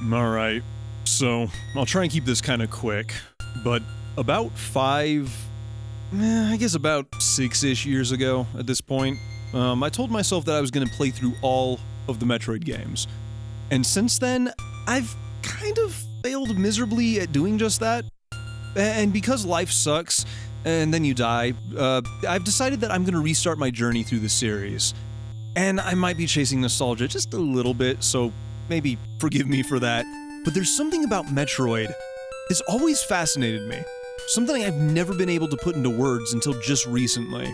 Alright, so I'll try and keep this kind of quick, but about about 6-ish years ago at this point, I told myself that I was going to play through all of the Metroid games. And since then, I've kind of failed miserably at doing just that. And because life sucks, and then you die, I've decided that I'm going to restart my journey through the series. And I might be chasing nostalgia just a little bit, so maybe forgive me for that. But there's something about Metroid that's always fascinated me. Something I've never been able to put into words until just recently.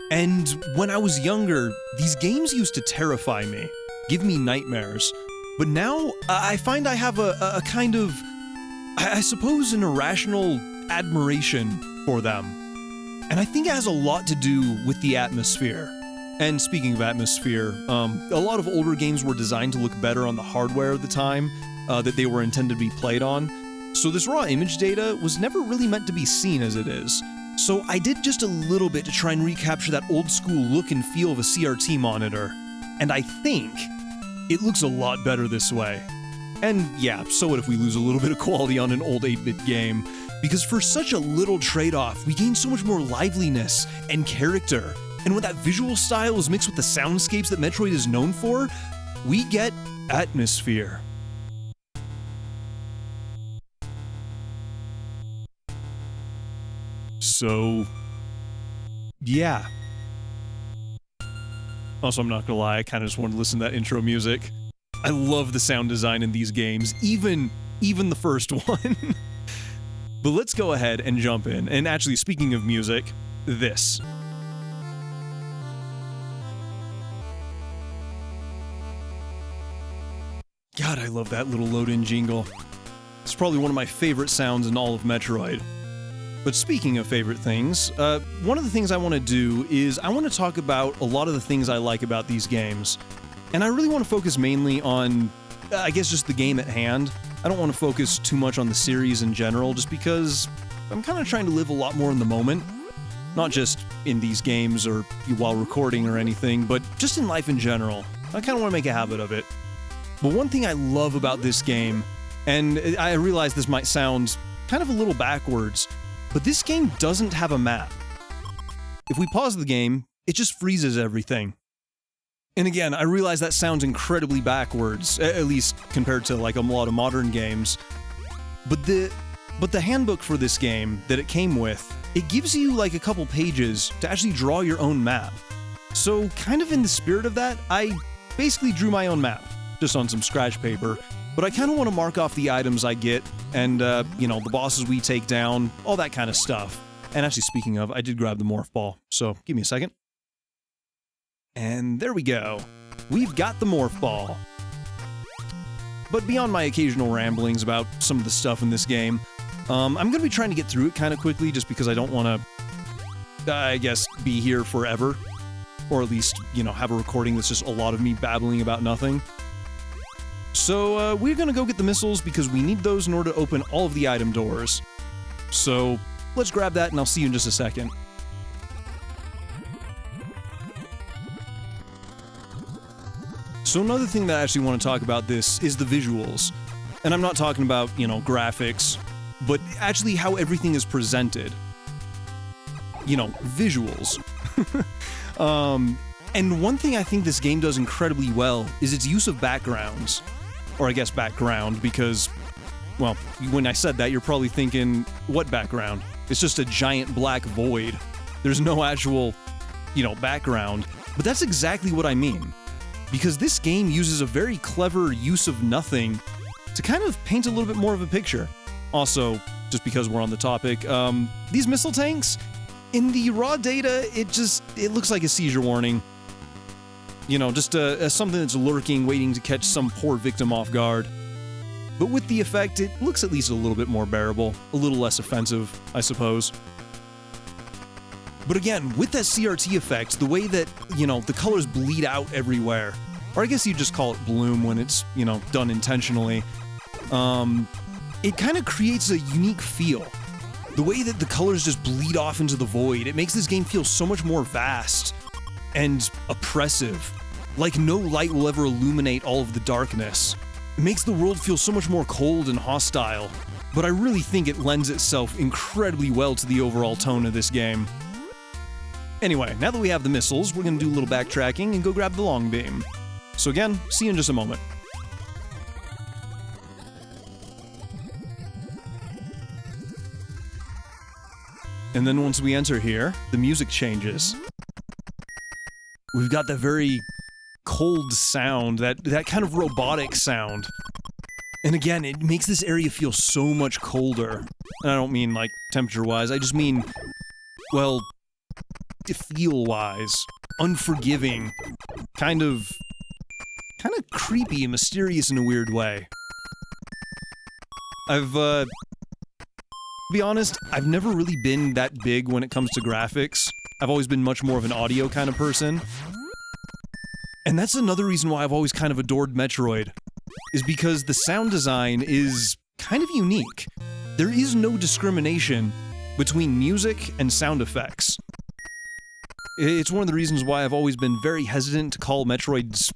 And when I was younger, these games used to terrify me, give me nightmares. But now, I find I have a kind of, I suppose, an irrational admiration for them. And I think it has a lot to do with the atmosphere. And speaking of atmosphere, a lot of older games were designed to look better on the hardware at the time that they were intended to be played on. So this raw image data was never really meant to be seen as it is. So I did just a little bit to try and recapture that old school look and feel of a CRT monitor. And I think it looks a lot better this way. And yeah, so what if we lose a little bit of quality on an old 8-bit game? Because for such a little trade-off, we gain so much more liveliness and character. And when that visual style is mixed with the soundscapes that Metroid is known for, we get atmosphere. So, yeah. Also, I'm not gonna lie, I kind of just wanted to listen to that intro music. I love the sound design in these games, even the first one. But let's go ahead and jump in. And actually, speaking of music, this. God, I love that little load-in jingle. It's probably one of my favorite sounds in all of Metroid. But speaking of favorite things, one of the things I want to do is I want to talk about a lot of the things I like about these games. And I really want to focus mainly on, I guess, just the game at hand. I don't want to focus too much on the series in general, just because I'm kind of trying to live a lot more in the moment. Not just in these games or while recording or anything, but just in life in general. I kind of want to make a habit of it. But one thing I love about this game, and I realize this might sound kind of a little backwards, but this game doesn't have a map. If we pause the game, it just freezes everything. And again, I realize that sounds incredibly backwards, at least compared to like a lot of modern games. But the handbook for this game that it came with, it gives you like a couple pages to actually draw your own map. So kind of in the spirit of that, I basically drew my own map, just on some scratch paper. But I kind of want to mark off the items I get, and, the bosses we take down, all that kind of stuff. And actually, speaking of, I did grab the Morph Ball, so give me a second. And there we go. We've got the Morph Ball. But beyond my occasional ramblings about some of the stuff in this game, I'm going to be trying to get through it kind of quickly, just because I don't want to, I guess, be here forever. Or at least, have a recording that's just a lot of me babbling about nothing. So, we're gonna go get the missiles because we need those in order to open all of the item doors. So, let's grab that and I'll see you in just a second. So another thing that I actually want to talk about this is the visuals. And I'm not talking about, graphics, but actually how everything is presented. Visuals. And one thing I think this game does incredibly well is its use of backgrounds. Or I guess background, because, well, when I said that, you're probably thinking, what background? It's just a giant black void. There's no actual, background. But that's exactly what I mean. Because this game uses a very clever use of nothing to kind of paint a little bit more of a picture. Also, just because we're on the topic, these missile tanks, in the raw data, it looks like a seizure warning. Just something that's lurking, waiting to catch some poor victim off guard. But with the effect, it looks at least a little bit more bearable, a little less offensive, I suppose. But again, with that CRT effect, the way that, the colors bleed out everywhere, or I guess you just call it bloom when it's, done intentionally, it kind of creates a unique feel. The way that the colors just bleed off into the void, it makes this game feel so much more vast and oppressive, like no light will ever illuminate all of the darkness. It makes the world feel so much more cold and hostile, but I really think it lends itself incredibly well to the overall tone of this game. Anyway, now that we have the missiles, we're gonna do a little backtracking and go grab the long beam. So again, see you in just a moment. And then once we enter here, the music changes. We've got that very cold sound, that kind of robotic sound. And again, it makes this area feel so much colder. And I don't mean, like, temperature-wise, I just mean, well, feel-wise. Unforgiving. Kind of creepy and mysterious in a weird way. To be honest, I've never really been that big when it comes to graphics. I've always been much more of an audio kind of person. And that's another reason why I've always kind of adored Metroid, is because the sound design is kind of unique. There is no discrimination between music and sound effects. It's one of the reasons why I've always been very hesitant to call Metroid's,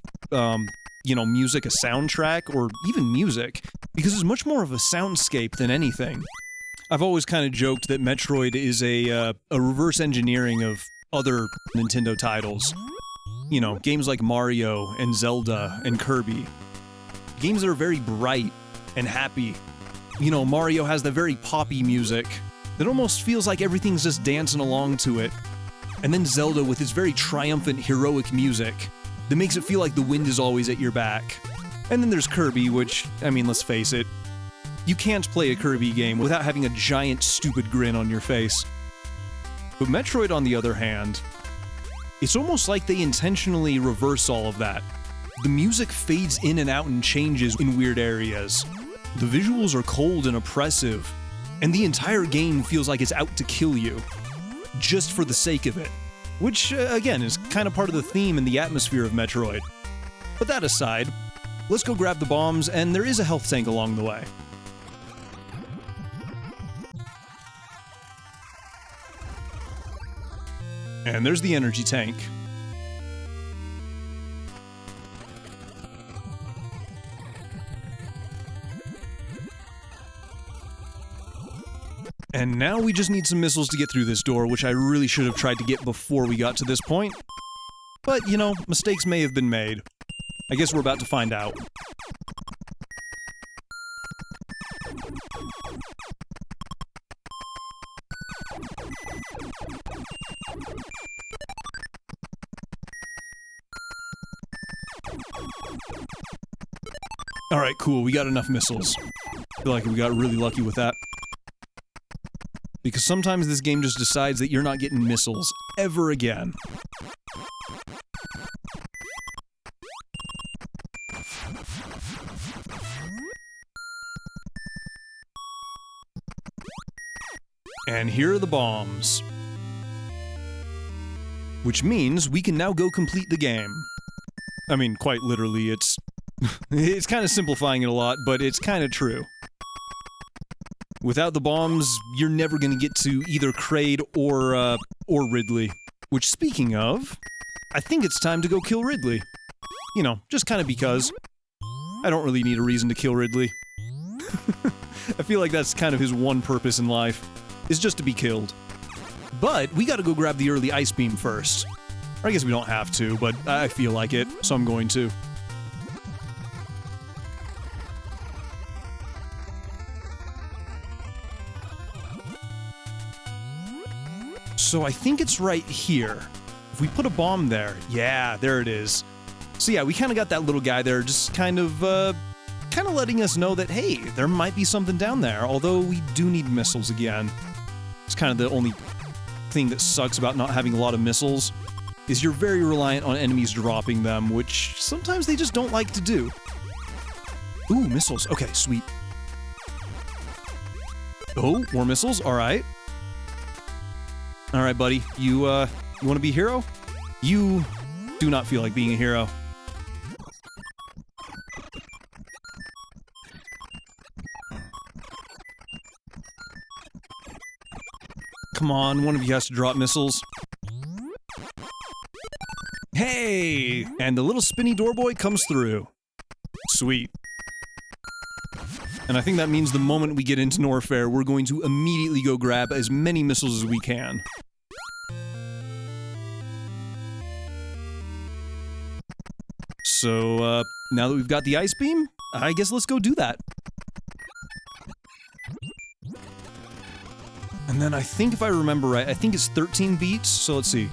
music a soundtrack, or even music, because it's much more of a soundscape than anything. I've always kind of joked that Metroid is a reverse engineering of other Nintendo titles. You know, games like Mario and Zelda and Kirby. Games that are very bright and happy. You know, Mario has the very poppy music that almost feels like everything's just dancing along to it. And then Zelda with its very triumphant, heroic music that makes it feel like the wind is always at your back. And then there's Kirby, which, I mean, let's face it, you can't play a Kirby game without having a giant, stupid grin on your face. But Metroid, on the other hand, it's almost like they intentionally reverse all of that. The music fades in and out and changes in weird areas. The visuals are cold and oppressive, and the entire game feels like it's out to kill you, just for the sake of it. Which, again, is kind of part of the theme and the atmosphere of Metroid. But that aside, let's go grab the bombs, and there is a health tank along the way. And there's the energy tank. And now we just need some missiles to get through this door, which I really should have tried to get before we got to this point. But, you know, mistakes may have been made. I guess we're about to find out. Alright, cool, we got enough missiles. I feel like we got really lucky with that. Because sometimes this game just decides that you're not getting missiles ever again. And here are the bombs. Which means we can now go complete the game. I mean, quite literally, it's kind of simplifying it a lot, but it's kind of true. Without the bombs, you're never gonna get to either Kraid or Ridley. Which, speaking of, I think it's time to go kill Ridley. You know, just kind of because. I don't really need a reason to kill Ridley. I feel like that's kind of his one purpose in life, is just to be killed. But we gotta go grab the early ice beam first. Or I guess we don't have to, but I feel like it, so I'm going to. So I think it's right here. If we put a bomb there, yeah, there it is. So yeah, we kind of got that little guy there, just kind of letting us know that, hey, there might be something down there, although we do need missiles again. It's kind of the only thing that sucks about not having a lot of missiles, is you're very reliant on enemies dropping them, which sometimes they just don't like to do. Ooh, missiles. Okay, sweet. Oh, more missiles, alright. Alright, buddy, you want to be a hero? You do not feel like being a hero. Come on, one of you has to drop missiles. Hey! And the little spinny door boy comes through. Sweet. And I think that means the moment we get into Norfair, we're going to immediately go grab as many missiles as we can. So, now that we've got the Ice Beam, I guess let's go do that. And then I think if I remember right, I think it's 13 beats, so let's see.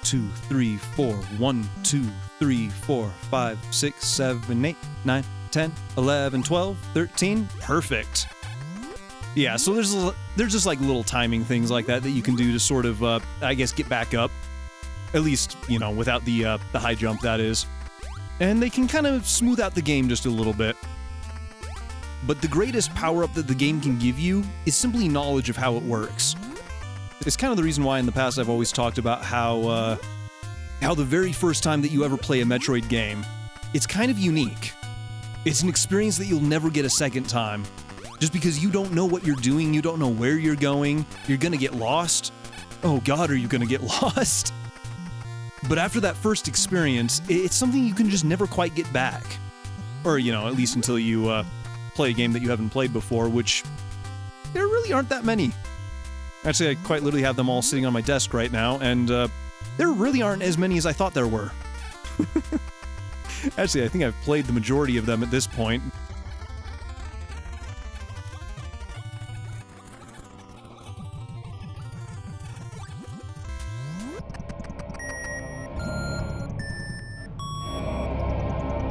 2, 3, 4, 1, 2, 3, 4, 5, 6, 7, 8, 9, 10, 11, 12, 13. Perfect. Yeah, so there's just like little timing things like that that you can do to sort of, I guess, get back up. At least, you know, without the high jump, that is. And they can kind of smooth out the game just a little bit. But the greatest power-up that the game can give you is simply knowledge of how it works. It's kind of the reason why in the past I've always talked about how the very first time that you ever play a Metroid game, it's kind of unique. It's an experience that you'll never get a second time. Just because you don't know what you're doing, you don't know where you're going, you're gonna get lost. Oh god, are you gonna get lost? But after that first experience, it's something you can just never quite get back. Or, you know, at least until you, play a game that you haven't played before, which there really aren't that many. Actually, I quite literally have them all sitting on my desk right now, and there really aren't as many as I thought there were. Actually, I think I've played the majority of them at this point.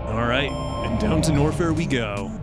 Alright, and down to Norfair we go.